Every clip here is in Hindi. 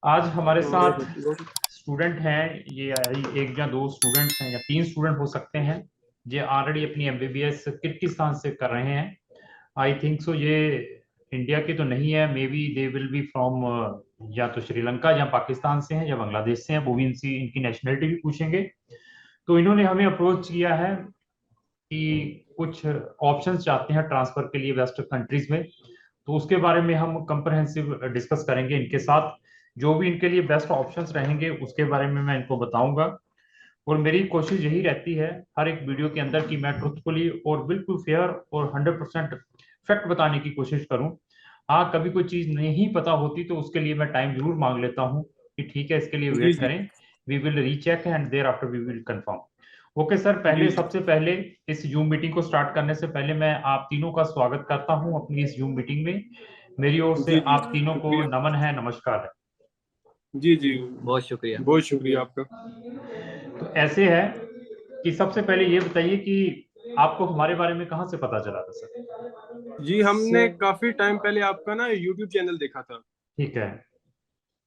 आज हमारे साथ स्टूडेंट हैं। ये एक या दो स्टूडेंट्स हैं या तीन स्टूडेंट हो सकते हैं। ये ऑलरेडी अपनी एमबीबीएस किर्गिस्तान से कर रहे हैं। आई थिंक सो ये इंडिया के तो नहीं है, may be they will be from या तो श्रीलंका या पाकिस्तान से हैं या बांग्लादेश से हैं। वो भी इनसी इनकी नेशनलिटी भी पूछेंगे। तो इन्होंने हमें अप्रोच किया है कि कुछ ऑप्शंस चाहते हैं ट्रांसफर के लिए वेस्ट कंट्रीज में। तो उसके बारे में हम कंप्रहेंसिव डिस्कस करेंगे इनके साथ। जो भी इनके लिए बेस्ट ऑप्शंस रहेंगे उसके बारे में मैं इनको बताऊंगा। और मेरी कोशिश यही रहती है हर एक वीडियो के अंदर कि मैं ट्रुथफुली और बिल्कुल फेयर और 100% फैक्ट बताने की कोशिश करूं। हाँ, कभी कोई चीज नहीं पता होती तो उसके लिए मैं टाइम जरूर मांग लेता हूं कि ठीक है, इसके लिए जी वेट जी। करें। We will recheck and thereafter we will confirm. Okay sir, जी पहले जी। सबसे पहले इस जूम मीटिंग को स्टार्ट करने से पहले मैं आप तीनों का स्वागत करता हूं अपनी इस जूम मीटिंग में। मेरी ओर जी से जी, आप तीनों को शुक्रिया। नमन है, नमस्कार है। जी जी, बहुत शुक्रिया। बहुत शुक्रिया आपका। तो ऐसे है कि सबसे पहले ये बताइए कि आपको हमारे बारे में कहाँ से पता चला था सर? जी, हमने सर काफी टाइम पहले आपका ना यूट्यूब चैनल देखा था। ठीक है।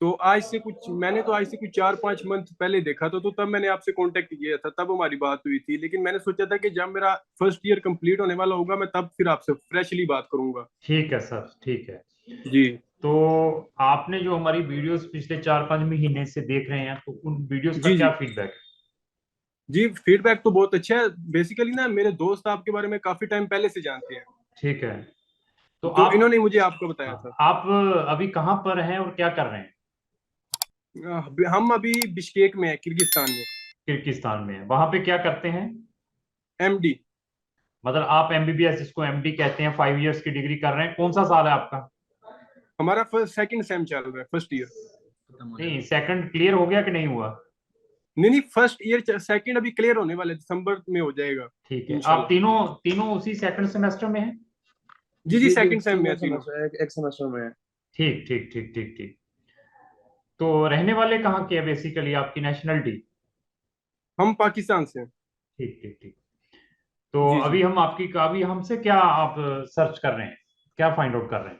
तो आज से कुछ 4-5 मंथ पहले देखा था, तो तब मैंने आपसे कांटेक्ट किया था, तब हमारी बात हुई थी। लेकिन मैंने सोचा था कि जब मेरा फर्स्ट ईयर कंप्लीट होने वाला होगा, मैं तब फिर आपसे फ्रेशली बात करूंगा। ठीक है सर, ठीक है। जी तो आपने जो हमारी वीडियोस पिछले 4-5 महीने से देख रहे हैं, तो उन वीडियोस का जी। क्या जी फीडबैक है? जी, फीडबैक तो बहुत अच्छा है। बेसिकली ना, मेरे दोस्त आपके बारे में काफी टाइम पहले से जानते हैं, ठीक है। तो तो आप, इन्होंने मुझे आपको बताया था। आप अभी कहाँ पर हैं और क्या कर रहे हैं? हम अभी बिश्केक में है, किर्गिस्तान में। किर्गिस्तान में है, वहां पे क्या करते हैं? एमडी। मतलब आप एमबीबीएस, जिसको एमडी कहते हैं, 5 इयर्स की डिग्री कर रहे हैं। कौन सा साल है आपका? हमारा फर्स्ट सेकंड सेम चल रहा है, फर्स्ट ईयर। खत्म हो नहीं, जाएगा। सेकंड क्लियर हो गया कि नहीं हुआ? नहीं नहीं, फर्स्ट ईयर, सेकंड अभी क्लियर होने वाला है, दिसंबर में हो जाएगा ठीक है। आप इंशाल्लाह। तीनों तीनों उसी सेकंड सेमेस्टर में हैं? जी जी, जी जी, सेकंड सेम में तीनों है तीनों। सेमेस्टर एक सेमेस्टर में है। ठीक ठीक ठीक ठीक ठीक। तो रहने वाले कहाँ के हैं बेसिकली, आपकी नेशनलिटी? हम पाकिस्तान से हैं। ठीक ठीक ठीक। तो जी अभी जी। हम आपकी, अभी हमसे क्या आप सर्च कर रहे हैं, क्या फाइंड आउट कर रहे हैं?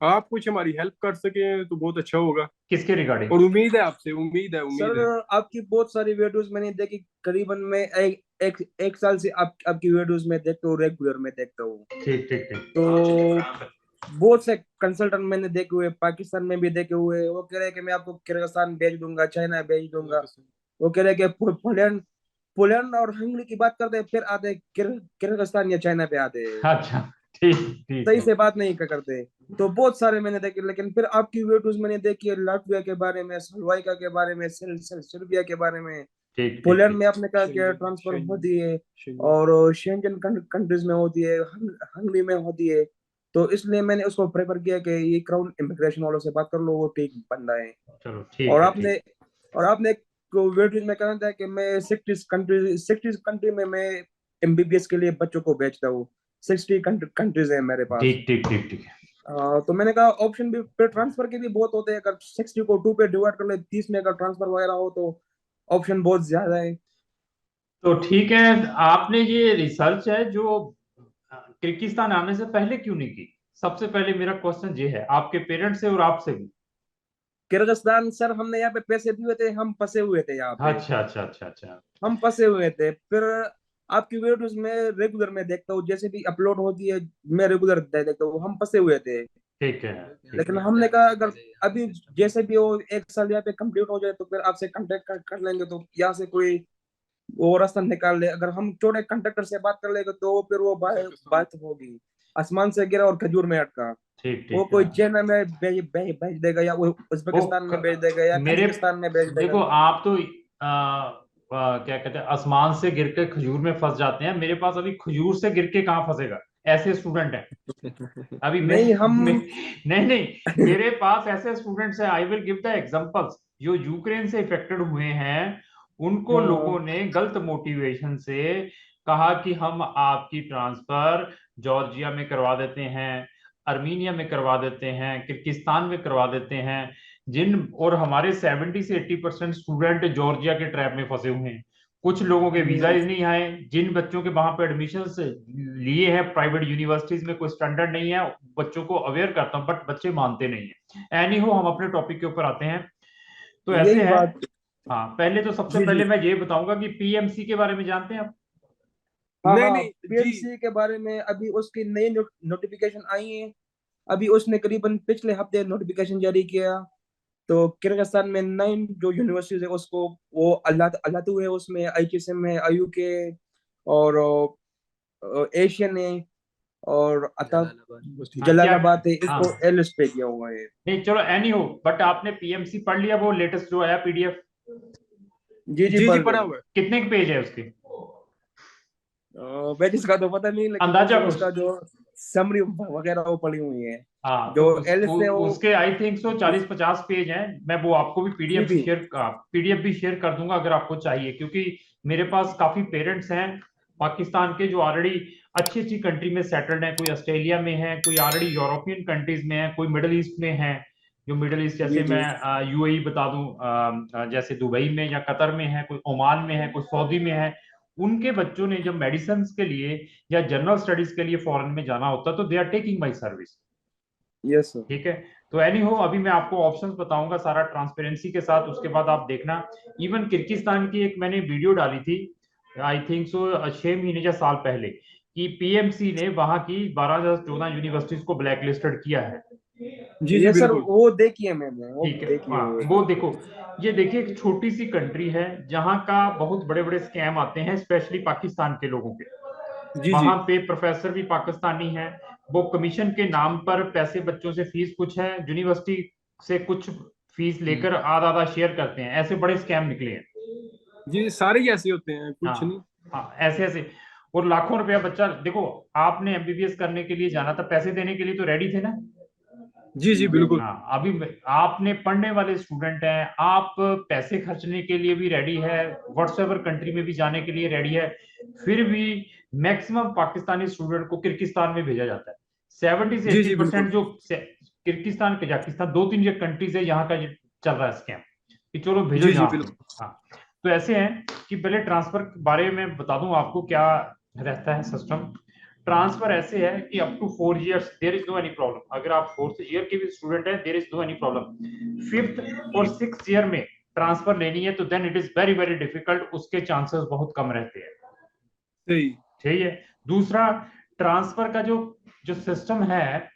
आप कुछ हमारी हेल्प कर सके तो बहुत अच्छा होगा। किसके रिगार्डिंग? और उम्मीद है आपसे, उम्मीद सर, है। आपकी बहुत सारी वीडियोस मैंने देखी। करीबन मैं एक साल से आपकी वीडियोस में देखता हूँ, रेगुलर में देखता हूँ। ठीक ठीक ठीक। तो बहुत से कंसल्टेंट मैंने देखे हुए, पाकिस्तान में भी देखे हुए। वो कह रहे हैं कि मैं आपको किर्गिस्तान भेज दूंगा, चाइना भेज दूंगा। वो कह रहे हैं कि पोलैंड पोलैंड और हंगरी की बात करते हैं, फिर आते हैं किर्गिस्तान या चाइना पे आते हैं। अच्छा, ठीक ठीक सही है। से बात नहीं करते। तो बहुत सारे मैंने देखे, लेकिन फिर आपकी वीडियोस मैंने देखी है, लाटविया के बारे में, स्लोवाकिया के बारे में, सर्बिया के बारे में। ठीक ठीक पोलैंड ठीक। में आपने कहा कि शेंगन ट्रांसफर शेंगन होती है, शेंगन। और शेंगन कंट्रीज में होती है, हंगरी में होती है। तो इसलिए मैंने उसको प्रेफर किया कि ये क्राउन इमिग्रेशन वालों से बात कर लो, वो ठीक बंदा है। चलो और ठीक है, आपने ठीक। और आपने वीडियोज में कहना था कि मैं 60 कंट्री में मैं एमबीबीएस के लिए बच्चों को भेजता हूँ। 60 कंट्रीज है मेरे पास। ठीक ठीक ठीक ठीक। तो मैंने कहा ऑप्शन भी पे ट्रांसफर के भी बहुत होते हैं। अगर 60 को 2 पे डिवाइड कर ले, 30 में अगर ट्रांसफर वगैरह हो तो ऑप्शन बहुत ज्यादा है। तो ठीक है, आपने ये रिसर्च है जो किर्गिस्तान आने से पहले क्यों नहीं की? सबसे पहले मेरा क्वेश्चन ये है, आपके पेरेंट्स से और आपसे भी। किर्गिस्तान सर, हमने यहाँ पे पैसे दिए थे, हम फंसे हुए थे यहाँ पे। अच्छा अच्छा अच्छा अच्छा। हम फंसे हुए थे। फिर आपकी वीडियोस में रेगुलर में देखता हूँ, जैसे भी अपलोड होती है मैं रेगुलर देखता हूँ। हम फंसे हुए थे। ठीक है, ठीक लेकिन है। हमने कहा अगर अभी जैसे भी वो एक साल यहाँ पे कंप्लीट हो जाए तो फिर आपसे कांटेक्ट कर लेंगे, तो यहाँ से कोई वो रास्ता निकाल ले। अगर हम छोटे कंडक्टर से बात कर लेंगे तो फिर वो बात होगी। आसमान से गिरा और खजूर में अटका। ठीक वो ठीक है। कोई चाइना में भेज देगा, या वो वो उज्बेकिस्तान में भेज देगा, या मेरे, कजाकिस्तान में भेज देखो देगा। आप तो क्या कहते हैं, आसमान से गिर के खजूर में फंस जाते हैं। मेरे पास अभी खजूर से गिर के कहाँ फंसेगा? ऐसे स्टूडेंट हैं अभी नहीं हम नहीं नहीं, मेरे पास ऐसे स्टूडेंट्स हैं। I will give the examples. जो यूक्रेन से इफेक्टेड हुए हैं, उनको लोगों हाँ, ने गलत मोटिवेशन से कहा कि हम आपकी ट्रांसफर जॉर्जिया में करवा देते हैं, अर्मीनिया में करवा देते हैं, किर्गिस्तान में करवा देते हैं। जिन और हमारे 70 से 80% स्टूडेंट जॉर्जिया के ट्रैप में फंसे हुए हैं। कुछ लोगों के वीजा नहीं आए, जिन बच्चों के वहां पे एडमिशन लिए हैं प्राइवेट यूनिवर्सिटीज में, कोई स्टैंडर्ड नहीं है, बच्चों को अवेयर करता हूँ, बट बच्चे मानते नहीं है। एनी हो, हम अपने टॉपिक के ऊपर आते हैं। तो ऐसे यही है। बात। हाँ, पहले तो सबसे जी जी। पहले मैं ये बताऊंगा कि पीएमसी के बारे में जानते हैं आप? हाँ नहीं हाँ, नहीं जी। पीएमसी के बारे में अभी उसकी नई नोटिफिकेशन आई है। अभी उसने करीबन पिछले हफ्ते नोटिफिकेशन जारी किया। तो किर्गिस्तान में 9 जो यूनिवर्सिटीज है उसको वो अल्लाते हुए, उसमें आईजीएसएम है, आईयूके और एशियन है और हाँ क्या? जलालाबाद है, हाँ इसको एल लिस्ट पे किया हुआ है। नहीं, चलो एनी हो, बट आपने पीएमसी पढ़ लिया, वो लेटेस्ट जो आया पीडीएफ? जी जी, जी जी पढ़ पढ़ा रहे हुआ है। कितने के पेज है उसके? बेटिस का तो पता नहीं, लेकिन अंदाजा मुझे कुछ? उसका जो समरी वगैरह वो पड़ी हुई है। हाँ, तो जो एल से वो उसके आई थिंक सो 40-50 पेज हैं। मैं वो आपको भी जी जी पीडीएफ भी शेयर कर दूंगा अगर आपको चाहिए, क्योंकि मेरे पास काफी पेरेंट्स हैं पाकिस्तान के जो ऑलरेडी अच्छी अच्छी कंट्री में सेटल्ड हैं। कोई ऑस्ट्रेलिया में है, कोई ऑलरेडी यूरोपियन कंट्रीज में है, कोई मिडल ईस्ट में है। जो मिडल ईस्ट, जी जैसे जी मैं यूएई बता दूं, जैसे दुबई में या कतर में है, कोई ओमान में है, कोई सऊदी में है। उनके बच्चों ने जब मेडिसिन के लिए या जनरल स्टडीज के लिए फॉरेन में जाना होता है तो they are taking my service. Yes sir. ठीक है। तो एनी हो, अभी मैं आपको ऑप्शंस बताऊंगा सारा ट्रांसपेरेंसी के साथ, उसके बाद आप देखना। इवन किर्गिस्तान की एक मैंने वीडियो डाली थी, आई थिंक सो 6 महीने या साल पहले, कि पीएमसी ने वहां की 12 या 14 यूनिवर्सिटीज को ब्लैक लिस्टेड किया है। जी जी ये सर बिल्कुल। वो देखिए, मैंने वो ठीक है, देखी हाँ हुई वो है। देखो। ये देखिए, एक छोटी सी कंट्री है जहां का बहुत बड़े बड़े स्कैम आते हैं, स्पेशली पाकिस्तान के लोगों के। जी जी वहां पे प्रोफेसर भी पाकिस्तानी है। वो कमीशन के नाम पर पैसे, बच्चों से फीस कुछ है, यूनिवर्सिटी से कुछ फीस लेकर आधा आधा शेयर करते हैं। ऐसे बड़े स्कैम निकले हैं। जी, सारे ही ऐसे होते हैं, कुछ नहीं। हाँ हाँ, ऐसे ऐसे। और लाखों रुपया बच्चा, देखो, आपने एमबीबीएस करने के लिए जाना था, पैसे देने के लिए तो रेडी थे ना? जी जी बिल्कुल। हाँ, अभी आपने पढ़ने वाले स्टूडेंट हैं, आप पैसे खर्चने के लिए भी रेडी है, व्हाट्सएवर कंट्री में भी जाने के लिए रेडी है। फिर भी मैक्सिमम पाकिस्तानी स्टूडेंट को किर्गिस्तान में भेजा जाता है। 70 से जी जी बिल्कुल। 80% जो किर्गिस्तान, कजाकिस्तान, 2-3 जो कंट्रीज है यहाँ का चल रहा है स्कैम, कि चलो भेजो जी जी यहाँ पे। बिल्कुल। हाँ, तो ऐसे है कि पहले ट्रांसफर के बारे में बता दूं आपको क्या रहता है सिस्टम। ट्रांसफर ऐसे है कि up to 4 years there is no any problem. अगर आप 4th ईयर के भी स्टूडेंट हैं, there is no any problem. 5th और 6th ईयर में ट्रांसफर लेनी है तो then it is very very difficult, उसके चांसेस बहुत कम रहते हैं। सही। ठीक है। दूसरा, ट्रांसफर का जो जो सिस्टम है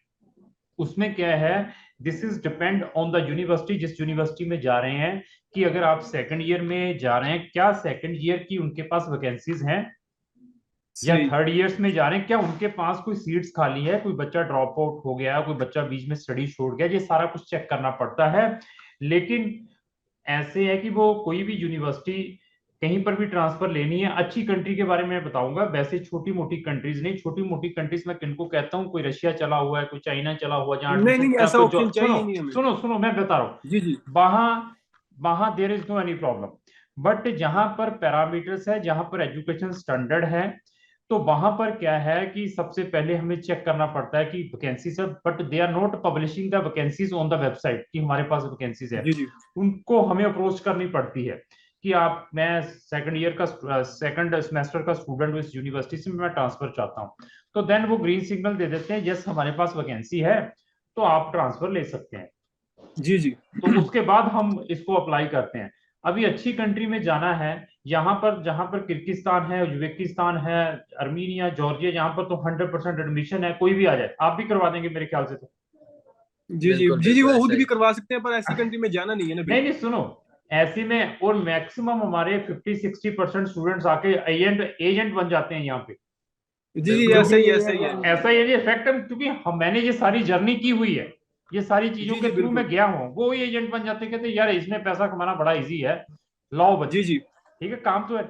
उसमें क्या है, this is depend on the university, जिस यूनिवर्सिटी में जा रहे हैं, कि अगर आप 2nd ईयर में जा रहे हैं, क्या 2nd ईयर की उनके पास वैकेंसीज हैं, या सही। 3rd ईयर्स में जा रहे हैं, क्या उनके पास कोई सीट्स खाली है, कोई बच्चा ड्रॉप आउट हो गया, कोई बच्चा बीच में स्टडी छोड़ गया, ये सारा कुछ चेक करना पड़ता है। लेकिन ऐसे है कि वो कोई भी यूनिवर्सिटी कहीं पर भी ट्रांसफर लेनी है, अच्छी कंट्री के बारे में बताऊंगा, वैसे छोटी मोटी कंट्रीज नहीं। छोटी मोटी कंट्रीज में किनको कहता हूँ, कोई रशिया चला हुआ है, कोई चाइना चला हुआ है, जहाँ नहीं एडमिशन, नहीं, क्या ऐसा कोई ऑप्शन सुनो चाहिए नहीं हमें। सुनो सुनो, मैं बता रहा हूँ। जी जी। वहां वहां there is no any problem. But जहां पर पैरामीटर्स है, जहां पर एजुकेशन स्टैंडर्ड है, तो वहां पर क्या है कि सबसे पहले हमें चेक करना पड़ता है कि वैकेंसीज है, but they are not publishing the vacancies on the website कि हमारे पास वैकेंसीज है। जी जी। उनको हमें अप्रोच करनी पड़ती है कि आप, मैं 2nd ईयर का 2nd सेमेस्टर का स्टूडेंट हूँ इस यूनिवर्सिटी से, मैं ट्रांसफर चाहता हूँ। तो देन वो ग्रीन सिग्नल दे देते हैं, यस हमारे पास वैकेंसी है, तो आप ट्रांसफर ले सकते हैं। जी जी। तो उसके बाद हम इसको अप्लाई करते हैं। अभी अच्छी कंट्री में जाना है, यहाँ पर जहां पर किर्गिस्तान है, उज्बेकिस्तान है, अर्मीनिया, जॉर्जिया, यहाँ पर तो 100% एडमिशन है, कोई भी आ जाए, आप भी करवा देंगे मेरे ख्याल से तो। जी जी जी जी, वो खुद भी करवा सकते हैं, पर ऐसी कंट्री में जाना नहीं है ना नहीं बिल्कुल। नहीं, सुनो, ऐसे में और मैक्सिमम हमारे 50-60% स्टूडेंट्स आके एजेंट एजेंट बन जाते हैं यहाँ पे। जी जी, क्योंकि ऐसा ही ऐसा ही है। ऐसा ये फैक्ट है, क्योंकि मैंने ये सारी जर्नी की हुई है, ये सारी चीजों जी के जी थ्रू मैं बिल्कुल। गया हूँ। वो ही एजेंट बन जाते, कहते यार इसमें पैसा कमाना बड़ा इजी है, लाओ जी बच्चे। जी। ठीक है, काम तो है।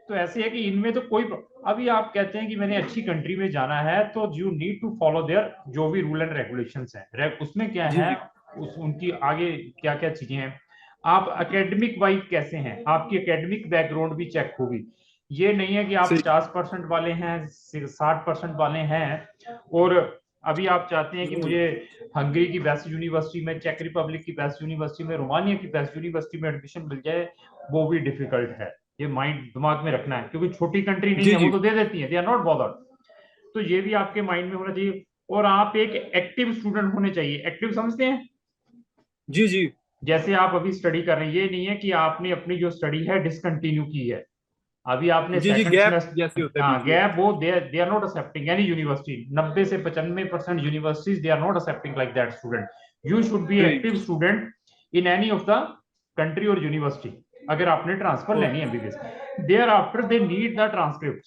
तो ऐसे है कि इनमें तो कोई, अभी आप कहते हैं कि मैंने अच्छी कंट्री में जाना है, तो you need to follow there जो भी रूल एंड रेगुलेशंस हैं। उसमें क्या जी है, जी। उनकी आगे क्या क्या चीजें हैं। आप एकेडमिक वाइज कैसे हैं, आपकी एकेडमिक बैकग्राउंड भी चेक होगी। ये नहीं है कि आप सही। 50% वाले हैं, 60% वाले हैं, और अभी आप चाहते हैं कि मुझे हंगरी की बेस्ट यूनिवर्सिटी में, चेक रिपब्लिक की बेस्ट यूनिवर्सिटी में, रोमानिया की बेस्ट यूनिवर्सिटी में एडमिशन मिल जाए, वो भी डिफिकल्ट है। ये माइंड दिमाग में रखना है, क्योंकि छोटी कंट्री नहीं जी है, वो जी तो दे देती है, दे आर नॉट बॉदर्ड। तो ये भी आपके माइंड में होना चाहिए। और आप एक एक्टिव स्टूडेंट होने चाहिए। एक्टिव समझते हैं? जी जी जैसे आप अभी स्टडी कर रहे हैं, ये नहीं है कि आपने अपनी जो स्टडी है डिसकंटिन्यू की है, अभी आपने जी जी, सेकंड गैप जैसे सेमेस्टर, होता है हाँ बीच में। गैप, वो they are not accepting any university. 90 से 95% universities they are not accepting like that student. You should be सही। Active student in any of the country और यूनिवर्सिटी, अगर आपने ट्रांसफर लेनी है MBBS. Thereafter they need the transcript,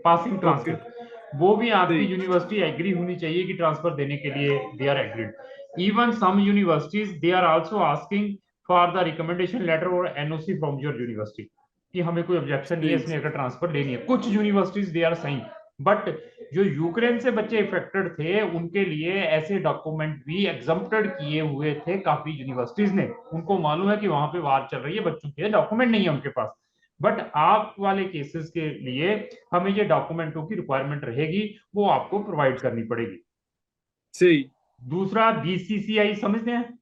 passing okay. Transcript. वो भी आपकी सही। यूनिवर्सिटी एग्री होनी चाहिए कि ट्रांसफर देने के लिए they are agreed. Even some universities they are also asking for the recommendation letter और एनओसी फ्रॉम योर यूनिवर्सिटी, कि हमें कोई ऑब्जेक्शन नहीं है सही। इसमें अगर ट्रांसफर लेनी है। कुछ यूनिवर्सिटीज दे आर सही, बट जो यूक्रेन से बच्चे इफेक्टेड थे उनके लिए ऐसे डॉक्यूमेंट भी एग्जम्प्टेड किए हुए थे काफी यूनिवर्सिटीज ने। उनको मालूम है कि वहां पे वार चल रही है, बच्चों के डॉक्यूमेंट नहीं है उनके पास। बट आप वाले केसेस के लिए हमें ये डॉक्यूमेंटों की रिक्वायरमेंट रहेगी, वो आपको प्रोवाइड करनी पड़ेगी। सही। दूसरा बीसीसीआई समझते हैं?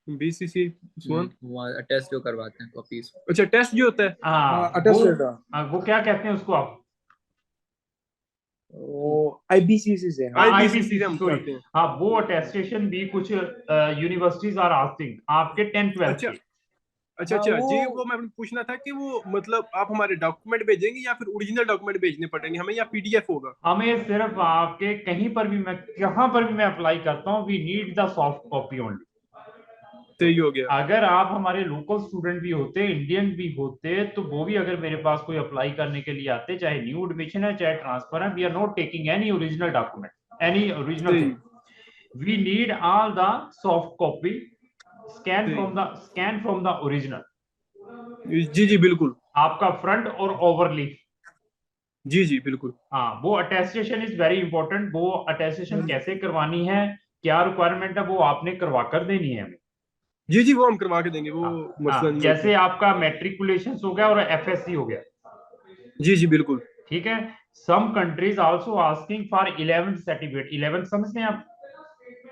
बीसीसी सुमन। वहाँ टेस्ट जो करवाते हैं कॉपीज। अच्छा, टेस्ट जो होता है। हाँ अटेस्टेड, वो क्या कहते हैं उसको आप? वो आईबीसीसी से, हाँ। आईबीसीसी से आईबीसीसी, हम सॉरी। कराते हैं। हाँ, वो अटेस्टेशन भी कुछ यूनिवर्सिटीज आर आस्किंग आपके 10th 12th अच्छा के। अच्छा हाँ अच्छा वो जी, वो मैं पूछना था कि वो मतलब आप हमारे डॉक्यूमेंट भेजेंगे या फिर ओरिजिनल डॉक्यूमेंट भेजने पड़ेंगे हमें, या पीडीएफ होगा? हमें सिर्फ आपके कहीं पर भी, मैं कहां पर भी मैं अप्लाई करता हूँ, we need the soft copy only. सही हो गया। अगर आप हमारे लोकल स्टूडेंट भी होते, इंडियन भी होते, तो वो भी अगर मेरे पास कोई अप्लाई करने के लिए आते, चाहे न्यू एडमिशन है चाहे ट्रांसफर है, we are not taking any original document, any original सही। Thing. We need all the soft copy, सही। स्कैन फ्रॉम द ओरिजिनल, जी जी बिल्कुल। आपका फ्रंट और ओवरली। जी जी बिल्कुल। हाँ, वो अटेस्टेशन इज वेरी इंपॉर्टेंट। वो अटेस्टेशन कैसे करवानी है, क्या रिक्वायरमेंट है, वो आपने करवा कर देनी है हमें। जी जी, वो हम करवा के देंगे, वो हाँ, मसला हाँ, नहीं है जैसे उसमें। आपका मैट्रिकुलेशन हो गया और एफएससी हो गया, जी जी बिल्कुल। ठीक है। Some countries also asking for 11th certificate. 11th समझते हैं आप?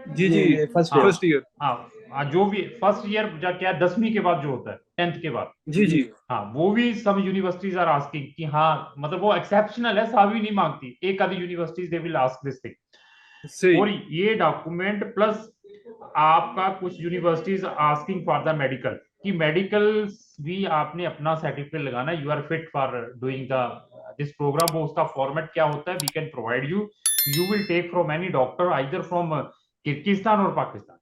जी जी। ये फर्स्ट हाँ, ईयर। First year. हाँ, हाँ, जो भी फर्स्ट ईयर क्या 10वीं के बाद जो होता है, 10th के बाद। जी जी। हाँ, वो भी सम यूनिवर्सिटीज आर आस्किंग कि हाँ, मतलब वो एक्सेप्शनल है, सभी नहीं मांगती, एक आधी universities they will ask this thing. सही। और ये डॉक्यूमेंट प्लस आपका कुछ universities asking for the medical, कि मेडिकल भी आपने अपना सर्टिफिकेट लगाना, you are fit for doing the this program. वो उसका फॉर्मेट क्या होता है, we can provide you, you will take from any doctor either from Kyrgyzstan और पाकिस्तान।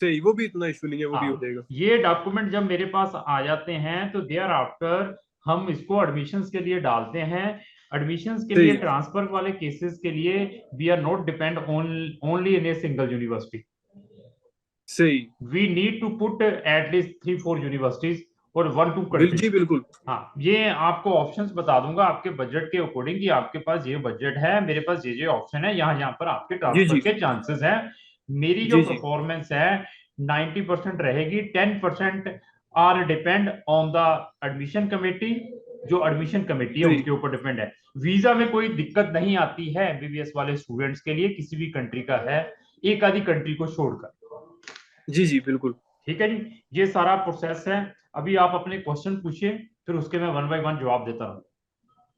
सही, वो भी इतना इशू नहीं है, वो भी हो हाँ, जाएगा। ये डॉक्यूमेंट जब मेरे पास आ जाते हैं तो देयर आफ्टर हम इसको एडमिशंस के लिए डालते हैं। एडमिशंस के लिए सही। ट्रांसफर वाले केसेस के लिए we are not depend only in a single university, सही। We need to put at least 3-4 universities और 1-2 जी कंट्रीज। बिल्कुल। हाँ, ये आपको ऑप्शंस बता दूंगा आपके बजट के अकॉर्डिंग, कि आपके पास ये बजट है, मेरे पास ये ऑप्शन है, यहाँ यहाँ पर आपके जी ट्रांसफर जी। के चांसेस हैं। मेरी जो जी जी। परफॉर्मेंस है 90% रहेगी, 10% are depend on the admission committee. जो एडमिशन कमेटी है सही। उनके ऊपर डिपेंड है। वीजा में कोई दिक्कत नहीं आती है एमबीबीएस वाले स्टूडेंट्स के लिए, किसी भी कंट्री का है, एक आधी कंट्री को छोड़कर। जी जी बिल्कुल। ठीक है जी, ये सारा प्रोसेस है। अभी आप अपने क्वेश्चन पूछिए, फिर उसके मैं 1 बाय 1 जवाब देता रहूँ।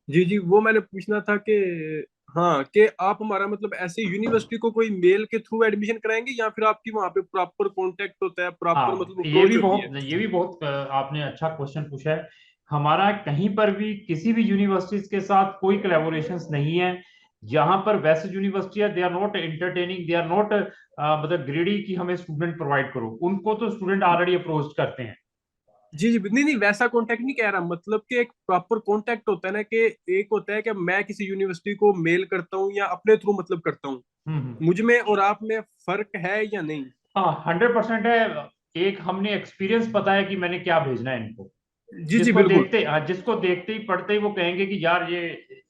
जी जी, वो मैंने पूछना था कि हाँ, कि आप हमारा मतलब ऐसे यूनिवर्सिटी को कोई मेल के थ्रू एडमिशन कराएंगे या फिर आपकी वहाँ पे प्रॉपर कांटेक्ट होता है, प्रॉपर हाँ, मतलब अप्रोच होती है? ये भी बहुत आपने अच्छा क्वेश्चन पूछा है। हमारा कहीं पर भी किसी भी यूनिवर्सिटीज के साथ कोई कोलैबोरेशंस नहीं है। यहाँ पर वैसे यूनिवर्सिटी है, they are not entertaining, they are not मतलब ग्रेडी कि हमें स्टूडेंट प्रोवाइड करो, उनको तो स्टूडेंट ऑलरेडी अप्रोच करते हैं। जी जी, नहीं नहीं, वैसा कांटेक्ट नहीं कह रहा, मतलब कि एक प्रॉपर कांटेक्ट होता है ना, कि एक होता है कि मैं किसी यूनिवर्सिटी को मेल करता हूँ या अपने थ्रू मतलब करता हूँ, हम्म। मुझ में और आप में फर्क है या नहीं? हाँ, 100% है। एक हमने एक्सपीरियंस पता है कि मैंने क्या भेजना है इनको। जी जी बिल्कुल। जिसको देखते ही पढ़ते ही वो कहेंगे कि यार ये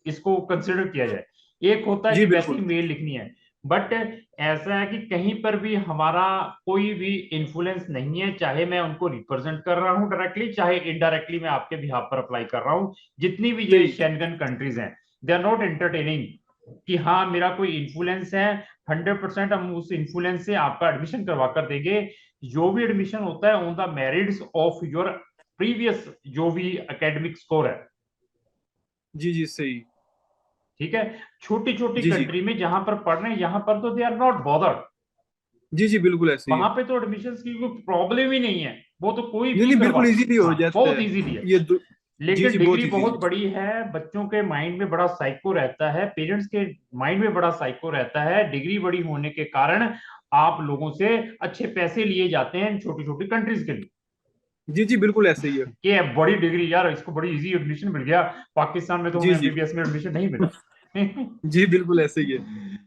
इसको कंसिडर किया जाए। एक होता है जी कि वैसे ही बिल्कुल। मेल लिखनी है। बट ऐसा है कि कहीं पर भी हमारा कोई भी इन्फ्लुएंस नहीं है, चाहे मैं उनको रिप्रेजेंट कर रहा हूँ डायरेक्टली, चाहे इनडायरेक्टली मैं आपके बिहाफ पर अप्लाई कर रहा हूँ। जितनी भी ये सही। शेंगन कंट्रीज हैं, दे आर नॉट एंटरटेनिंग कि हाँ मेरा कोई इन्फ्लुएंस है। 100% हम उस इन्फ्लुएंस से आपका एडमिशन करवा कर देंगे। जो भी एडमिशन होता है on the merits of your previous जो भी एकेडमिक स्कोर है। जी जी सही। ठीक है, छोटी छोटी जी जी कंट्री में जहां पर पढ़ रहे हैं यहाँ पर तो दे आर नॉट बॉदर्ड, जी जी बिल्कुल ऐसे ही है। वहां पे तो एडमिशन की कोई प्रॉब्लम ही नहीं है, वो तो कोई नहीं भी नहीं करवा, बिल्कुल इजीली हो हाँ, जाता बहुत है इजीली है। ये जी लेकिन जी डिग्री बहुत बहुत इजीली। बड़ी है, बच्चों के माइंड में बड़ा साइको रहता है, पेरेंट्स के माइंड में बड़ा साइको रहता है, डिग्री बड़ी होने के कारण आप लोगों से अच्छे पैसे लिए जाते हैं छोटी छोटी कंट्रीज के लिए जी जी बिल्कुल ऐसे ही है। कि बड़ी डिग्री यार इसको बड़ी इजी एडमिशन मिल गया, पाकिस्तान में तो जी हमें जी एमबीबीएस में एडमिशन नहीं मिला। जी बिल्कुल ऐसे ही है।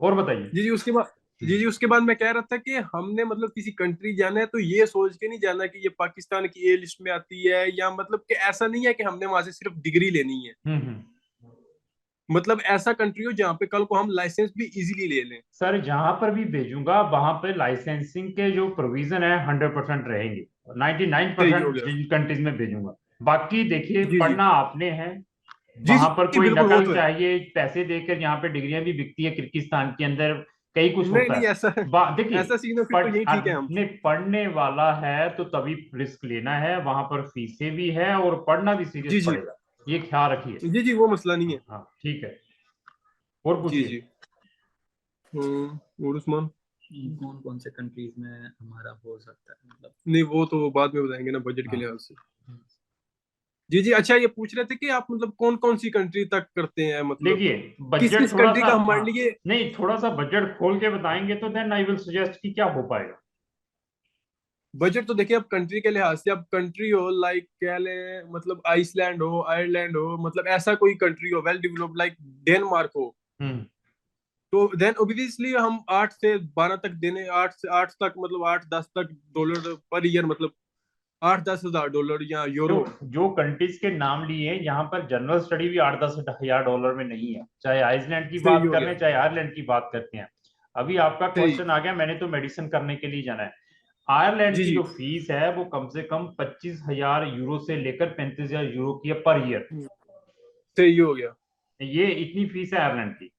और बताइए। जी जी उसके बाद जी जी उसके बाद मैं कह रहा था कि हमने मतलब किसी कंट्री जाना है तो ये सोच के नहीं जाना कि ये पाकिस्तान की ए लिस्ट में आती है, या मतलब कि ऐसा नहीं है कि हमने वहां से सिर्फ डिग्री लेनी है। हम्म। मतलब ऐसा कंट्री हो जहाँ पे कल को हम लाइसेंस भी इजीली ले लें। सर जहां पर भी भेजूंगा वहां पे लाइसेंसिंग के जो प्रोविजन है 100% रहेंगे, सही हो 99% गया। जिन कंट्रीज में भेजूंगा। बाकी देखिए जी जी पढ़ना आपने है, जी वहां पर जी कोई बिल्कुल वो नकल तो है। चाहिए पैसे देकर, यहाँ पे डिग्रियां भी बिकती है किर्गिस्तान के अंदर, कई कुछ नहीं होता नहीं है। ऐसा देखिए ऐसा सीन हो फिर तो यही ठीक है हम। नहीं पढ़ने वाला है तो तभी रिस्क लेना है, वहां पर फीसें भी है और पढ़ना भी सीरियस जी जी पड़ेगा, ये ख्याल रखिए। जी जी वो मसला नहीं है। हाँ ठीक है, और जी पूछिए। जी और उस्मान। कौन कौन से कंट्रीज में हमारा हो सकता है मतलब। नहीं वो तो बाद में बताएंगे ना बजट के हाँ लिहाज से। जी जी अच्छा ये पूछ रहे थे कि आप मतलब कौन कौन सी कंट्री तक करते हैं, मतलब देखिए किस बजट किस थोड़ा कंट्री सा, का हमारे हाँ लिए। नहीं थोड़ा सा बजट खोल के बताएंगे तो देन आई विल सजेस्ट कि क्या हो पाएगा। बजट तो देखिए अब कंट्री के लिहाज से, अब कंट्री हो लाइक कह लें मतलब आइसलैंड हो, आयरलैंड हो, मतलब ऐसा कोई कंट्री हो वेल डेवलप्ड लाइक डेनमार्क हो, हम्म। तो देन ऑब्वियसली हम 8 से 12 तक देने, 8 तक मतलब 8-10 तक डॉलर पर ईयर, मतलब 8-10 हज़ार डॉलर या जो यूरो। जो कंट्रीज के नाम लिए हैं यहाँ पर जनरल स्टडी भी 8-10 हजार डॉलर में नहीं है, चाहे आइसलैंड की सही बात हो कर गया। रहे हैं चाहे आयरलैंड की बात करते हैं। अभी आपका सही। क्वेश्चन आ गया, मैंने तो मेडिसिन करने के लिए जाना है। आयरलैंड जी की जी जो फीस है वो कम से कम 25,000 यूरो से लेकर 35,000 यूरो की है पर ईयर, सही हो गया। ये इतनी फीस है आयरलैंड की।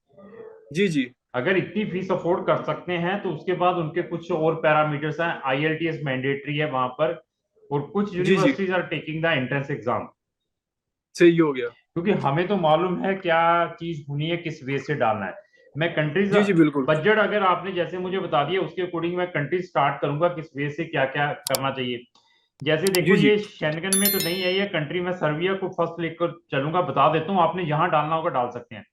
जी जी अगर इतनी फीस अफोर्ड कर सकते हैं तो उसके बाद उनके कुछ और पैरामीटर्स हैं, आईएलटीएस मैंडेटरी है वहां पर, और कुछ जी जी universities are taking the entrance exam, सही हो गया। क्योंकि हमें तो मालूम है क्या चीज होनी है, किस वे से डालना है। मैं कंट्रीज जी जी बिल्कुल। बजट अगर आपने जैसे मुझे बता दिया उसके अकॉर्डिंग मैं कंट्री स्टार्ट करूंगा किस वे से क्या क्या करना चाहिए। जैसे देखो जी जी ये शेंगन में तो नहीं है ये कंट्री, मैं सर्बिया को फर्स्ट लेकर चलूंगा, बता देता हूँ, आपने जहां डालना होगा डाल सकते हैं।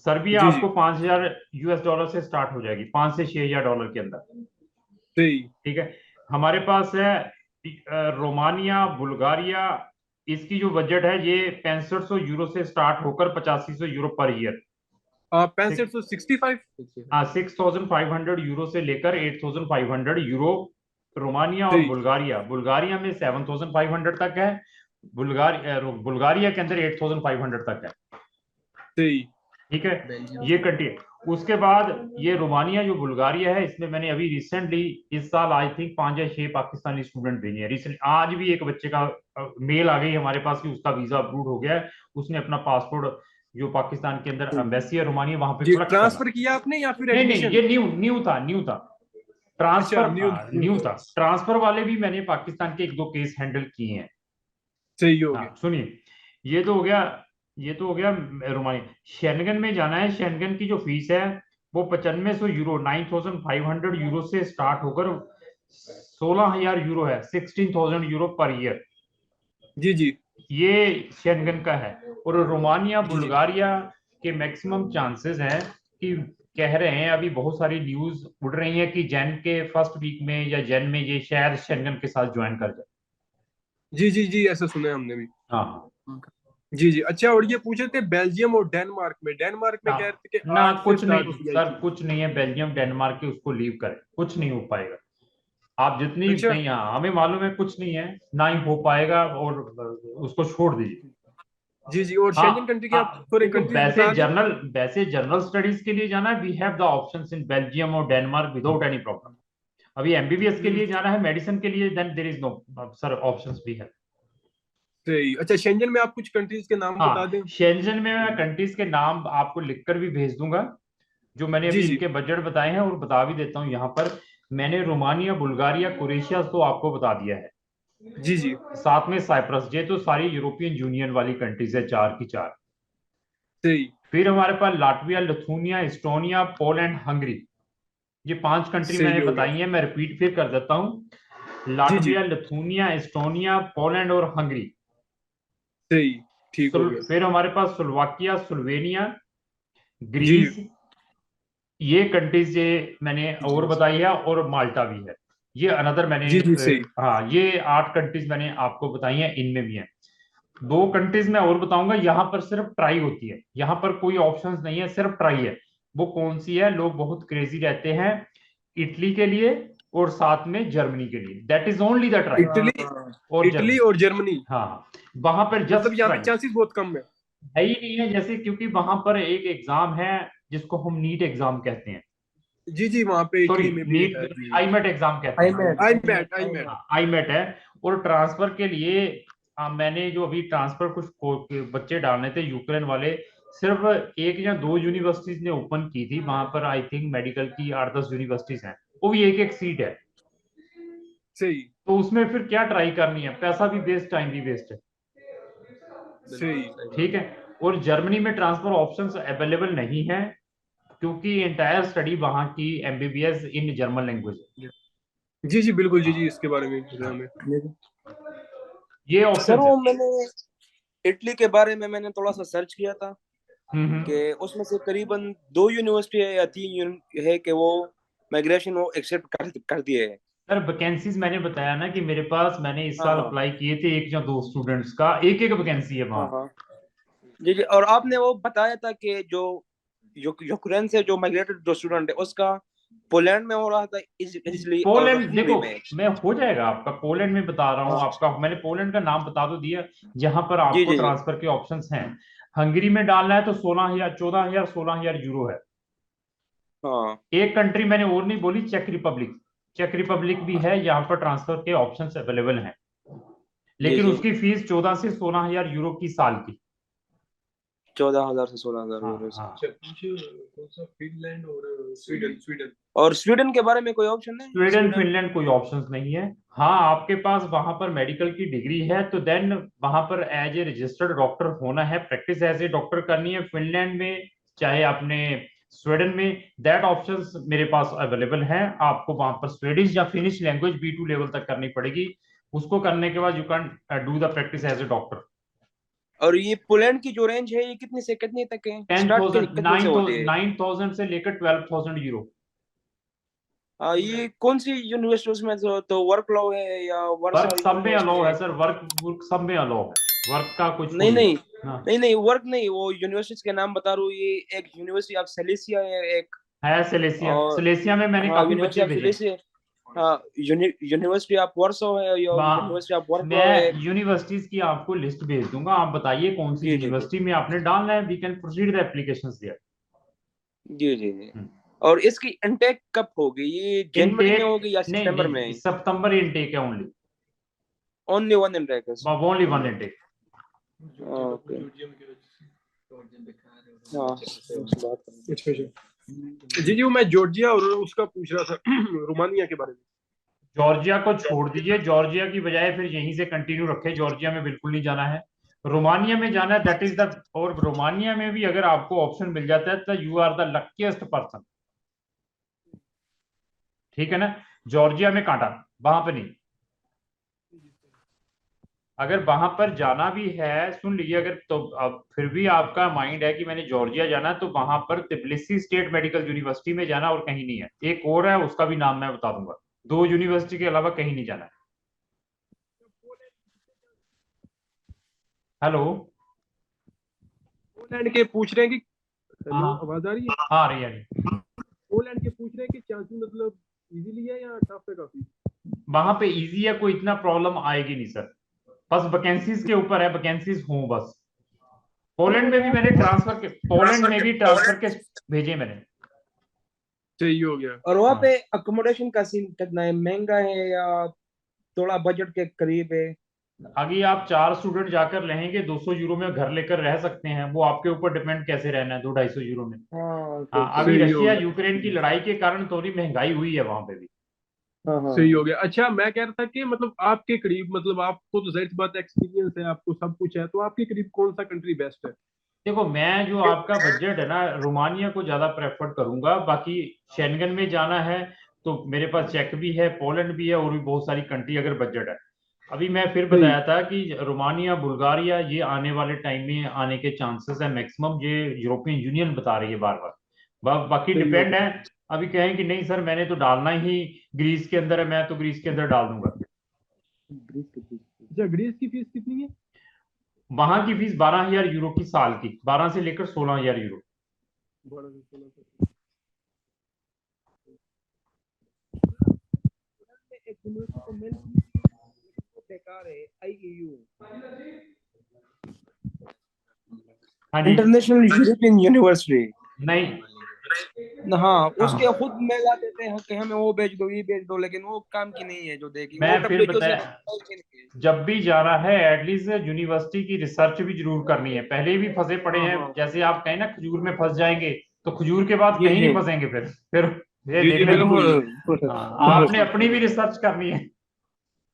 सर्बिया जी जी आपको 5,000 US डॉलर से स्टार्ट हो जाएगी, 5 से 6 हजार डॉलर के अंदर। सही। ठीक है, हमारे पास है रोमानिया, बुल्गारिया, इसकी जो बजट है ये 6500 यूरो से स्टार्ट होकर 8500 यूरो पर ईयर। 6565। हाँ 6,500 यूरो से लेकर 8,500 यूरो रोमानिया, और सही बुल्गारिया, बुल्गारिया में 7,500 तक है, बुल्गारिया के अंदर 8,500 तक है। सही। ठीक है, बेल्जियम ये से। कंट्री। उसके बाद ये रोमानिया जो बुल्गारिया है इसमें मैंने अभी रिसेंटली इस साल आई थिंक 5 या 6 पाकिस्तानी स्टूडेंट भेजे हैं रिसेंट, आज भी एक बच्चे का मेल आ गई हमारे पास कि उसका वीजा अप्रूव हो गया है, उसने अपना पासपोर्ट जो पाकिस्तान के अंदर एम्बेसी है रोमानिया वहां पे जी कलेक्ट करना। ट्रांसफर किया आपने या फिर नहीं नहीं एडमिशन। ये न्यू न्यू था, न्यू था अच्छा ट्रांसफर, न्यू न्यू न्यू था। था ट्रांसफर वाले भी मैंने पाकिस्तान के 1-2 केस हैंडल किए हैं। सही हो गया। हाँ सुनिए, ये तो हो गया, ये तो हो गया रोमानिया। शेंगन में जाना है, शेंगन की जो फीस है वो 9500 यूरो, 9,500 यूरो से स्टार्ट होकर 16,000 यूरो है, 16,000 यूरो पर ईयर, जी जी ये शेंगन का है। और रोमानिया जी जी बुल्गारिया के मैक्सिमम चांसेस हैं कि, कह रहे हैं अभी बहुत सारी न्यूज उड़ रही है कि जैन के फर्स्ट वीक में या जैन में ये शायद शेंगन के साथ ज्वाइन कर जाए। जी जी जी ऐसा सुना है हमने भी। हाँ हाँ। जी जी अच्छा और ये पूछे थे बेल्जियम और डेनमार्क में ना कह रहे थे कि ना 8 से कुछ स्टार्ट नहीं होती है आई सर, थिंक। कुछ नहीं है, बेल्जियम डेनमार्क के उसको लीव करें, कुछ नहीं हो पाएगा। आप जितनी अच्छा नहीं, हाँ हमें मालूम है कुछ नहीं है, ना ही हो पाएगा, और उसको छोड़ दीजिए। जी जी और शेंजन हाँ कंट्री के आप थोड़े देखो कंट्रीज बता दें। वैसे जनरल स्टडीज के लिए जाना है, we have the options in Belgium और डेनमार्क विदाउट एनी प्रॉब्लम। अभी एमबीबीएस के लिए जाना है, मेडिसिन के लिए, then there is no sir, options भी है। सही अच्छा शेंजन में आप कुछ कंट्रीज के नाम बता हाँ दें। शेंजन में मैं कंट्रीज के नाम आपको लिखकर भी भेज दूंगा, जो मैंने जी अभी जी इनके बजट बताए हैं, और बता भी देता हूँ यहाँ पर। मैंने रोमानिया, बुल्गारिया, क्रोएशिया तो आपको बता दिया है। जी जी साथ में साइप्रस, ये तो सारी यूरोपियन यूनियन वाली कंट्रीज है, 4 की 4। सही। फिर हमारे पास Latvia, Lithuania, Estonia, Poland, Hungary, ये 5 कंट्री सही मैंने हो गया। बताई हैं। मैं रिपीट फिर कर देता हूँ, जी जी लाटविया, लिथुआनिया, एस्टोनिया, पोलैंड और हंगरी। सही, ठीक हो गया। फिर हमारे पास स्लोवाकिया, स्लोवेनिया, जी ग्रीस, ये कंट्रीज ये मैंने और बताई है, और माल्टा भी है। ये अनदर मैंने जी जी सही। हाँ, ये 8 कंट्रीज मैंने आपको बताई हैं, इनमें भी है। 2 कंट्रीज मैं और बताऊंगा, यहाँ पर सिर्फ ट्राई होती है, यहाँ पर कोई ऑप्शंस नहीं है, सिर्फ ट्राई है। वो कौन सी है, लोग बहुत क्रेजी रहते हैं इटली के लिए और साथ में जर्मनी के लिए, that is only the try. Italy, और इटली जर्मनी, और जर्मनी, हाँ, वहां पर मतलब जस्ट यहाँ पे ट्राई चांसेस बहुत कम है। है ही नहीं है, जैसे क्योंकि वहां पर एक एग्जाम है जिसको हम नीट एग्जाम कहते हैं, जी जी वहाँ पे सॉरी इटली में भी नीट, है जी। आईमेट एग्जाम कहते आई हैं। मैट आई मैट। हाँ, आईमेट है। और ट्रांसफर के लिए मैंने जो अभी ट्रांसफर कुछ बच्चे डालने थे यूक्रेन वाले, सिर्फ 1 या 2 यूनिवर्सिटीज ने ओपन की थी वहां पर, आई थिंक मेडिकल की 8-10 यूनिवर्सिटीज हैं, वो भी एक एक सीट है। सही तो उसमें फिर क्या ट्राई करनी है, पैसा भी वेस्ट, टाइम भी वेस्ट है। सही। बिल्कुल सही बात। ठीक है। और जर्मनी में ट्रांसफर ऑप्शंस अवेलेबल नहीं है, क्योंकि एंटायर स्टडी वहां की एमबीबीएस इन जर्मन लैंग्वेज है। जी जी बिल्कुल, जी हाँ, जी इसके बारे में पता है हाँ, हमें। ये सर ऑप्शंस है। वो मैंने इटली के बारे में मैंने थोड़ा सा सर्च किया था हम्म। कि उसमें से करीबन 2 यूनिवर्सिटी है या 3 है कि वो माइग्रेशन वो एक्सेप्ट कर दिए है। सर वैकेंसीज मैंने बताया ना कि मेरे पास, मैंने इस हाँ साल हाँ अप्लाई किए थे 1 या 2 स्टूडेंट्स का, एक एक वैकेंसी है हाँ वहाँ। हाँ जी जी। और आपने वो बताया था कि जो यूक्रेन से जो माइग्रेटेड जो स्टूडेंट है उसका पोलैंड में हो रहा था इजली और पोलैंड हंगरी देखो, में। मैं हो जाएगा आपका, पोलैंड में बता रहा हूँ हाँ आपका, मैंने पोलैंड का नाम बता तो दिया जहां पर जी आपको जी जी ट्रांसफर के ऑप्शंस हैं। हंगरी में डालना है तो 16,000, 14,000, 16,000 यूरो है। हाँ एक कंट्री मैंने और नहीं बोली, चेक रिपब्लिक, चेक रिपब्लिक भी है, यहाँ पर ट्रांसफर के ऑप्शंस अवेलेबल हैं, जी लेकिन जी। उसकी फीस 14 से 16,000 यूरो की साल की। 14,000 से 16,000 हाँ, यूरो से। हाँ। कौन सा, फिनलैंड और स्वीडन, स्वीडन। और स्वीडन के बारे में कोई ऑप्शन है स्वीडन, स्वीडन? फिनलैंड कोई ऑप्शंस नहीं है। हाँ, आपके पास वहां पर मेडिकल की डिग्री है तो देन वहां पर एज ए रजिस्टर्ड डॉक्टर होना है, प्रैक्टिस एज ए डॉक्टर करनी है फिनलैंड में, चाहे अपने स्वीडन में, दैट ऑप्शंस मेरे पास अवेलेबल है। आपको वहां पर स्वीडिश या फिनिश लैंग्वेज B2 लेवल तक करनी पड़ेगी, उसको करने के बाद you can do the practice as a doctor. और ये पोलैंड की जो रेंज है ये कितने से कितने तक है, स्टार्ट 10,000, कितने से होती है? 9,000 से लेकर 12,000 यूरो। ये कौन सी यूनिवर्सिटी में तो वर्क लॉ है या वर्क वर्सा सब में यूनिवर्सिटी अलाउ है है? सर, वर्क वर्क सब में अलाउ है, वर्क का कुछ नहीं वो नहीं। नहीं हाँ, नहीं नहीं वर्क नहीं, वो यूनिवर्सिटी के नाम बता रहा हूँ। ये एक यूनिवर्सिटी ऑफ सिलेसिया है एक। है सिलेसिया, और सिलेसिया में मैंने हाँ काफी यूनिवर्सिटी बच्चे ऑफ भेजे हैं। सिलेसिया। हाँ यूनिवर्सिटी ऑफ वार्सो है या वहाँ यूनिवर्सिटी ऑफ वर्कलो है मैं एक। यूनिवर्सिटीज की आपको लिस्ट भेज दूंगा, आप बताइए कौन सी जी जी जी यूनिवर्सिटी में आपने डालना है, we can proceed the applications there. जी जी जी। और इसकी इनटेक कब होगी, ये जनवरी में इनटेक, होगी या नहीं सितंबर नहीं, में? सितंबर इनटेक है ओनली, ओनली वन इनटेक है। Only one intake. ओके। हाँ उससे बात करनी। अच्छा अच्छा। जी जी वो मैं जॉर्जिया और उसका पूछ रहा था रोमानिया के बारे में। जॉर्जिया को छोड़ दीजिए, जॉर्जिया की बजाय फिर यहीं से कंटिन्यू रखें, जॉर्जिया में बिल्कुल नहीं जाना है, रोमानिया में जाना है, दैट इज द, और रोमानिया में भी अगर आपको ऑप्शन मिल जाता है तो you are the luckiest person. ठीक है ना, जॉर्जिया में कांटा, वहां पे नहीं। अगर वहां पर जाना भी है, सुन लीजिए, अगर तो अब फिर भी आपका माइंड है कि मैंने जॉर्जिया जाना है, तो वहां पर तिब्लिसी स्टेट मेडिकल यूनिवर्सिटी में जाना, और कहीं नहीं है। एक और है, उसका भी नाम मैं बता दूंगा, 2 यूनिवर्सिटी के अलावा कहीं नहीं जाना है। हेलो। पोलैंड के पूछ रहे हैं कि, हाँ, हेलो आवाज आ रही है? हाँ, आ रही है। पोलैंड के पूछ रहे हैं कि चांसेस मतलब इजीली है या टफ है काफी? वहां पे इजी है, कोई इतना प्रॉब्लम आएगी नहीं सर, बस वैकेंसीज के ऊपर है, वैकेंसीज हो बस। पोलैंड में भी मैंने ट्रांसफर के, पोलैंड में भी ट्रांसफर के भेजे मैंने। सही हो गया। और वहाँ हाँ, पे अकोमोडेशन का सीन कितना है, महंगा है या थोड़ा बजट के करीब है? अभी आप 4 स्टूडेंट जाकर रहेंगे, 200 यूरो में घर लेकर रह सकते हैं, वो आपके ऊपर डिपेंड कैसे रहना है 200-250 यूरो में। हाँ हाँ, ओके अभी सही हो रशिया गया। यूक्रेन की लड़ाई के कारण थोड़ी महंगाई हुई है वहां पे भी। हाँ हाँ सही हो गया। अच्छा मैं कह रहा था कि मतलब आपके करीब, मतलब आपको तो जाहिर सी बात एक्सपीरियंस है, आपको सब कुछ है, तो आपके करीब कौन सा कंट्री बेस्ट है? देखो मैं जो आपका बजट है ना, रोमानिया को ज्यादा प्रेफर करूंगा। बाकी शेंगन में जाना है तो मेरे पास चेक भी है, पोलैंड भी है, और भी बहुत सारी कंट्री अगर बजट है। अभी मैं फिर सही। बताया था कि रोमानिया, बुल्गारिया, ये आने वाले टाइम में आने के चांसेस है मैक्सिमम, ये यूरोपियन यूनियन बता रही है बार बार। बाकी सही हो डिपेंड है। अभी कहें कि नहीं सर मैंने तो डालना ही ग्रीस के अंदर है, मैं तो ग्रीस के अंदर डाल दूंगा। अच्छा ग्रीस की फीस कितनी है? वहां की फीस 12,000 यूरो की साल की, 12 से लेकर 16,000 यूरो। बड़ा सा एक यूनिवर्सिटी को मेन बेकार है, आईईयू, हाँ जी। International European university. नहीं। हाँ, उसके हाँ, खुद मेला देते हैं कि हमें वो बेच दो, ये बेच दो, लेकिन वो काम की नहीं है जो देगी वो मैं फिर डब्ल्यूएचओ से बताया, जब भी जाना है एटलीस्ट यूनिवर्सिटी की रिसर्च भी जरूर करनी है। पहले भी फंसे पड़े हाँ हैं, हाँ जैसे आप कहें ना खजूर में फंस जाएंगे, तो खजूर के बाद जी कहीं जी नहीं फंसेंगे फिर ये जी जी देखना कि बिल्कुल। हाँ, आपने अपनी भी रिसर्च करनी है।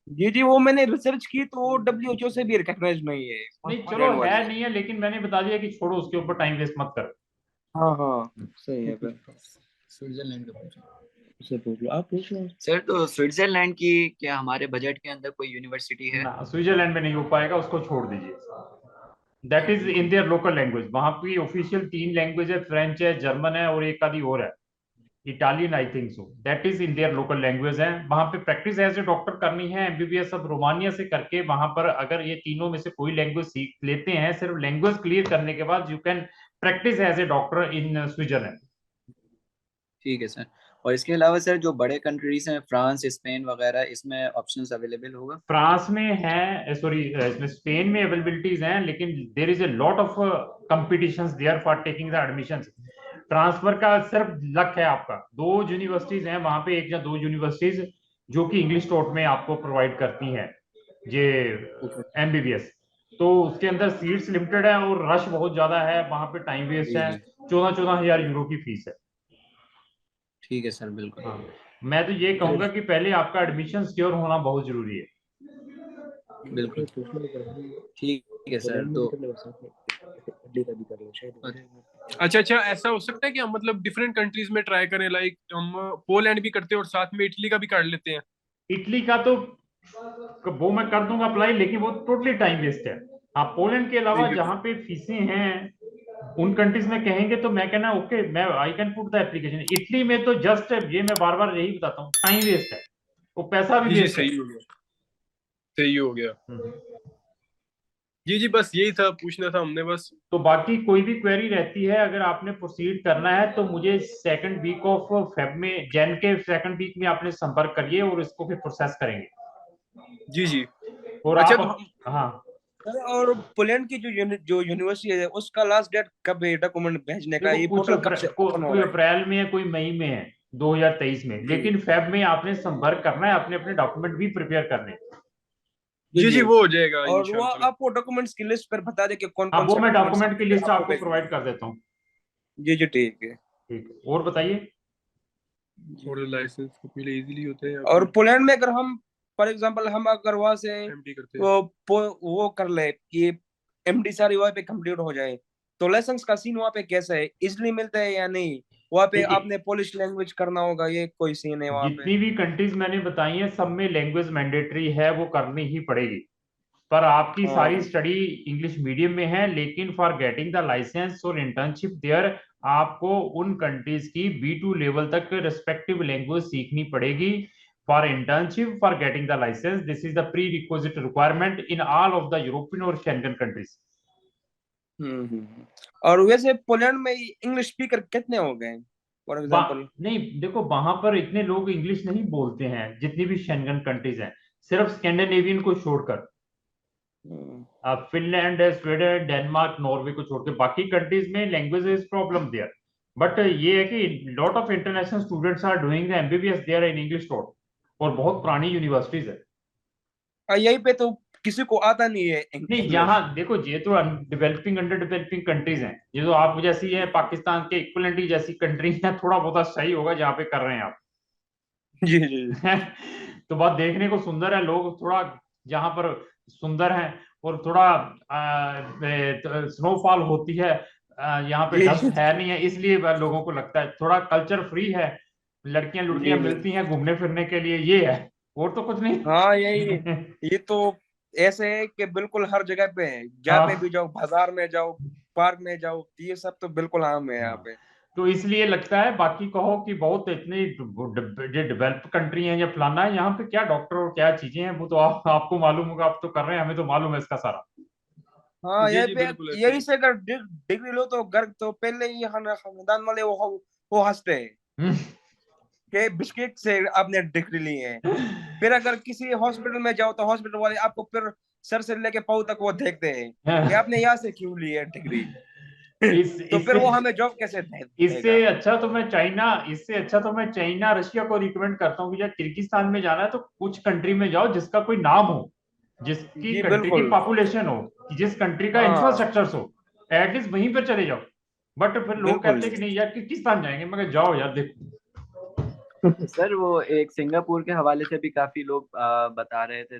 जी जी, वो मैंने रिसर्च की तो वो डब्ल्यूएचओ से भी रिकॉग्नाइज नहीं है, नहीं चलो पोलैंड है वाली। नहीं है, लेकिन मैंने बता दिया कि छोड़ो, उसके ऊपर टाइम वेस्ट मत करो। हाँ हाँ सही है फिर। स्विट्जरलैंड का पूछो। उससे पूछ लो, आप पूछ लो। सर तो स्विट्जरलैंड की क्या हमारे बजट के अंदर कोई यूनिवर्सिटी है? ना, स्विट्जरलैंड में नहीं हो पाएगा, उसको छोड़ दीजिए। That is in their local language. वहां की ऑफिशियल 3 लैंग्वेज है, फ्रेंच है, जर्मन है, और एक आधी और है, Italian I think so. That is in their local language है। वहां पे प्रैक्टिस एज ए डॉक्टर करनी है, एमबीबीएस अब रोमानिया से करके वहां पर अगर ये तीनों में से कोई लैंग्वेज सीख लेते हैं, सिर्फ लैंग्वेज क्लियर करने के बाद you can practice as a doctor in Switzerland. ठीक है सर। और इसके अलावा सर जो बड़े कंट्रीज हैं, फ्रांस, स्पेन वगैरह, इसमें ऑप्शंस अवेलेबल होगा? फ्रांस में है, सॉरी इसमें स्पेन में अवेलेबिलिटीज हैं, लेकिन there is a lot of competition there for taking the admission. Transfer का सिर्फ लक है आपका। 2 यूनिवर्सिटीज हैं वहां पे, एक या 2 यूनिवर्सिटीज जो कि इंग्लिश टॉट में आपको प्रोवाइड करती हैं ये एमबीबीएस। तो उसके अंदर सीट्स लिमिटेड है और रश बहुत ज्यादा है, वहां पे टाइम वेस्ट जी है। जी। 14,000 यूरो की फीस है। ठीक है सर, बिल्कुल। हाँ, मैं तो ये कहूंगा कि पहले आपका एडमिशन सिक्योर होना बहुत जरूरी है। बिल्कुल। ठीक है सर। पोलैंड में भी तो कर लो, हड्डी का भी कर लो शायद। अच्छा अच्छा, ऐसा हो सकता है कि हम मतलब डिफरेंट कंट्रीज में ट्राई करें, लाइक हम पोलैंड भी करते हैं और साथ में इटली का भी कर लेते हैं। इटली का तो वो मैं कर दूंगा अप्लाई, लेकिन वो टोटली टाइम वेस्ट है। हाँ, पोलैंड के अलावा सही है। जहां पे फीसें हैं उन कंट्रीज में कहेंगे तो मैं कहना ओके, मैं I can put the application. Italy में तो जस्ट ये मैं बार बार यही बताता हूँ, टाइम वेस्ट है, वो पैसा भी जी जी वेस्ट है। सही हो गया। सही हो गया। हम्म। जी जी, बस यही था, पूछना था हमने बस। तो बाकी कोई भी क्वेरी रहती है, अगर आपने प्रोसीड करना है तो मुझे सेकंड वीक ऑफ फेब में, जैन के सेकंड वीक में आपने संपर्क करिए और इसको फिर प्रोसेस करेंगे। जी जी। और अच्छा आप, तो हम, हाँ, सर, और पोलैंड की जो यूनिवर्सिटी है उसका लास्ट डेट कब है डॉक्यूमेंट भेजने का? देखो ये कुछ पोर्टल कब से ओपन हो कोई रहा है? अप्रैल में है, कोई मई में है, 2023 में, जी लेकिन फेब में आपने संपर्क करना है, अपने अपने डॉक्यूमेंट भी प्रिपेयर करने हैं। जी जी जी। जी वो हो जाएगा और वो इंशाल्लाह। आपको डॉक्यूमेंट्स की लिस्ट पर बता दे कि कौन हाँ, कौन वो से मैं डॉक्यूमेंट्स डॉक्यूमेंट की आपको लिस्ट आपको आपको भेजने प्रोवाइड हैं। कर देता हूँ। जी जी ठीक है। ठीक है, और बताइए। और लाइसेंस को पहले इजीली होता है या और फिर पोलैंड में अगर हम, फॉर एग्जांपल, हम अगर वहां से एमटी करते हैं? वो कर ले कि एमडी सारी वहां पे कंप्लीट हो जाए, तो लाइसेंस का सीन वहां पे कैसा है? इजली मिलता है या नहीं? वहां पे देखिए, आपने पोलिश लैंग्वेज करना होगा, ये कोई सीन है वहां पे? जितनी भी कंट्रीज मैंने बताई हैं सब में लैंग्वेज मैंडेटरी है, वो करनी ही पड़ेगी। पर आपकी सारी हाँ स्टडी इंग्लिश मीडियम में है, लेकिन फॉर गेटिंग द लाइसेंस और इंटर्नशिप देयर आपको उन कंट्रीज की B2 लेवल तक रिस्पेक्टिव लैंग्वेज सीखनी पड़ेगी। For internship, for getting the license, this is the prerequisite requirement in all of the European और शेंगन कंट्रीज। और वैसे पोलैंड में इंग्लिश स्पीकर कितने हो गए, फॉर एग्जांपल? नहीं देखो, वहां पर इतने लोग इंग्लिश नहीं बोलते हैं जितनी भी शेंगन कंट्रीज हैं, सिर्फ स्कैंडिनेवियन को छोड़कर। फिनलैंड, स्वीडन, डेनमार्क, नॉर्वे को छोड़ के बाकी कंट्रीज में language is problem there. But ये है कि lot of international students are doing the MBBS there in English taught, और बहुत पुरानी यूनिवर्सिटीज है। यहीं पे तो किसी को आता नहीं है नहीं, इंग्लिश। यहाँ देखो, ये तो डेवलपिंग, अंडर डेवलपिंग कंट्रीज हैं, ये तो आप जैसी है पाकिस्तान के इक्वलेंट ही जैसी कंट्री है, थोड़ा बहुत सही होगा जहाँ पे कर रहे हैं आप। जी जी तो बहुत देखने को सुंदर है, लोग थोड़ा जहां पर सुंदर हैं और थोड़ा स्नोफॉल होती है, यहाँ पे जी डस्ट है नहीं है, इसलिए लोगों को लगता है थोड़ा कल्चर फ्री है, लड़कियां लुड़कियां जी। मिलती हैं घूमने फिरने के लिए, ये है और तो कुछ नहीं। हाँ यही, ये तो ऐसे है कि बिल्कुल हर जगह पे है, जहाँ पे भी हाँ जाओ, बाजार में जाओ, पार्क में जाओ, ये सब तो बिल्कुल आम है यहाँ हाँ। पे। तो इसलिए लगता है, बाकी कहो कि बहुत इतनी डेवलप कंट्री है या फलाना है, यहाँ पे क्या डॉक्टर और क्या चीजें हैं वो तो आपको मालूम होगा, आप तो कर रहे हैं, हमें तो मालूम है इसका सारा। हाँ जी यहीं जी पे, बिल्कुल ऐसे यहीं ही। से अगर डिग्री लो तो घर तो पहले ही खानदान वाले वो हंसते हैं कि बिस्किट से आपने डिग्री ली है। फिर अगर किसी हॉस्पिटल में जाओ तो हॉस्पिटल वाले आपको फिर सर से लेके पाँव तक वो देखते हैं कि आपने यहाँ से क्यों ली है डिग्री। इस तो फिर इससे वो हमें जॉब कैसे इससे देगा। अच्छा तो मैं चाइना, इससे अच्छा तो मैं चाइना रशिया को रिकमेंड करता हूँ कि यार किर्गिस्तान में जाना है तो कुछ कंट्री में जाओ जिसका कोई नाम हो, जिसकी जी कंट्री की बिल्कुल। पॉपुलेशन हो, जिस कंट्री का हाँ इंफ्रास्ट्रक्चर हो, एटलीस्ट वहीं पर चले जाओ। बट फिर लोग बिल्कुल। कहते हैं कि नहीं यार किर्गिस्तान जाएंगे, मगर जाओ यार देखो। सर वो एक सिंगापुर के हवाले से भी काफी लोग बता रहे थे,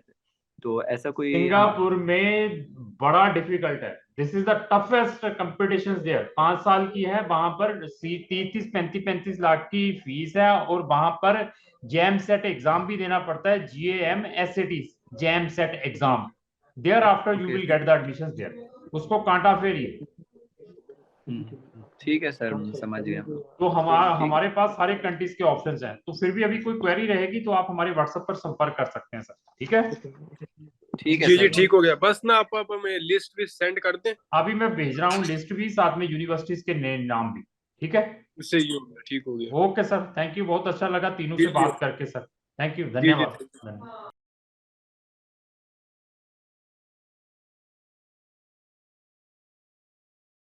तो ऐसा कोई हम। सिंगापुर में बड़ा डिफिकल्ट है, this is the toughest competition there, 5 साल की है वहां पर, 30-35 की फीस है, और वहां पर जैम सेट एग्जाम भी देना पड़ता है, GAMSAT GAMSAT exam, there after you okay will get the admission there, उसको कांटा फेरिए। ठीक है सर, समझ गया। तो ठीक है। हमारे पास सारे कंट्रीज के ऑप्शंस हैं, तो फिर भी अभी कोई क्वेरी रहेगी तो आप हमारे व्हाट्सएप पर संपर्क कर सकते हैं सर, ठीक है। ठीक है जी जी सर। ठीक हो गया, बस ना आप हमें लिस्ट भी सेंड कर दें। अभी मैं भेज रहा हूँ लिस्ट भी, साथ में यूनिवर्सिटीज के नाम भी, ठीक है। उससे ये हो गया, ठीक हो गया। ओके सर, थैंक यू, बहुत अच्छा लगा तीनों जी से जी बात करके सर, थैंक यू, जी जी धन्यवाद। Thank you. धन्यवाद।